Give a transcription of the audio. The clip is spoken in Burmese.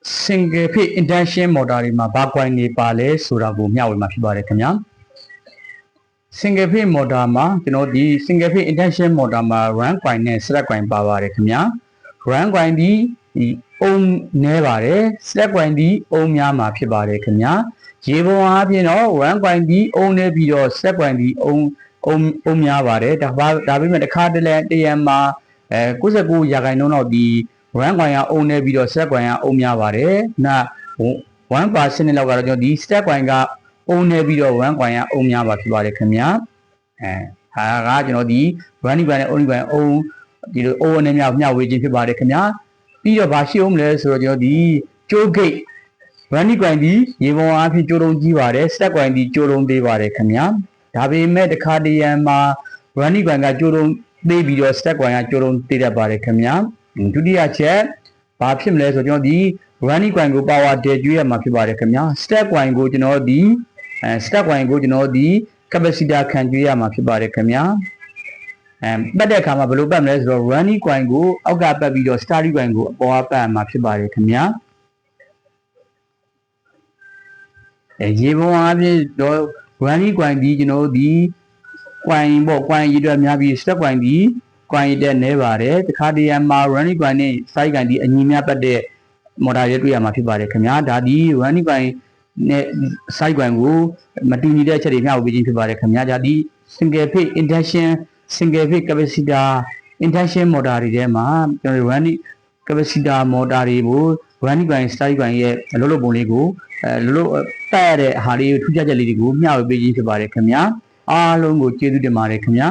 single phase induction motor တွေမှာဘာ coin တွေပါလဲဆိုတာကိုမျှဝေမှာဖြစ်ပါတယ်ခင်ဗျာ single phase motor မှာကျွန်တော်ဒီ single phase induction motor မှာ run coin နဲ့ slab coin ပါပါတယ်ခင်ဗျာ run coin ဒီအုံနဲပါတယ် slab coin ဒီအုံများမှာဖြစ်ပါတယ်ခင်ဗျာရေပုံအားဖြင့်တော့ run coin ဒီအုံနေပြီးတော့ slab coin ဒီအုံများပါတယ်ဒါပေမဲ့တစ်ခါတလေတရံမှာ99ရာခိုင်နှုန်းတော့ဒီ run coin ကအုံနေပြီးတော့ slab coin ကအုံများပါတယ်နောက် 1% လောက်ကတော့ကျွန်တော်ဒီ slab coin ကအုံနေပြီးတော့ run coin ကအုံများပါဖြစ်ပါတယ်ခင်ဗျာဟာကကျွန်တော်ဒီ running coin နဲ့ only coin အုံဒီလိုအုံနဲ့မျှဝေခြင်းဖြစ်ပါတယ်ခင်ဗျာပြီးတော့ဘာရှိအောင်မလဲဆိုတော့ကျွန်တော်ဒီကျိုး gate running coin ဒီရေပုံအားဖြင့်ကျိုးလုံးကြီးပါတယ် slab coin ဒီကျိုးလုံးသေးပါတယ်ခင်ဗျာဒါပေမဲ့တစ်ခါတရံမှာ running coin ကကျိုးလုံးသေးပြီးတော့ slab coin ကကျိုးလုံးသေးတတ်ပါတယ်ခင်ဗျာဒုတိယချက်ဘာဖြစ်မလဲဆိုတော့ကျွန်တော်ဒီ running coin ကို power တည်ကျွေးရမှာဖြစ်ပါတယ်ခင်ဗျာ slab coin ကိုကျွန်တော်ဒီ slab coin ကိုကျွန်တော်ဒီ capacitor ခံကျွေးရမှာဖြစ်ပါတယ်ခင်ဗျာပတ်တဲ့အခါမှာဘယ်လိုပတ်မလဲဆိုတော့ running coin ကိုအောက်ကပတ်ပြီးတော့ starting coin ကိုအပေါ်ကပတ်ရမှာဖြစ်ပါတယ်ခင်ဗျာရေပုံအားဖြင့်တော့ running coin ဒီကျွန်တော်ဒီ coin ပေါ့ coin ရည်အတွက်များပြီး slab coin ဒီ coin ရည်တက်နေပါတယ်တခါတရံမှာ running coin နဲ့ side coin ဒီအညီများပတ်တဲ့ motor တွေတွေ့ရမှာဖြစ်ပါတယ်ခင်ဗျာဒါဒီ running coin နဲ့ side coin ကိုမတူညီတဲ့အချက်တွေမျှဝေခြင်းဖြစ်ပါတယ်ခင်ဗျာဒါဒီ single phase induction single phase capacitor induction motor တွေထဲမှာကျွန်တော် running capacitor motor တွေကို running coin side coin ရဲ့အလုပ်ပုံလေးကိုလို့တက်ရတဲ့ဟာလေးထူးခြားချက်လေးတွေကိုမျှဝေပေးခြင်းဖြစ်ပါတယ်ခင်ဗျာအားလုံးကိုကျေးဇူးတင်ပါတယ်ခင်ဗျာ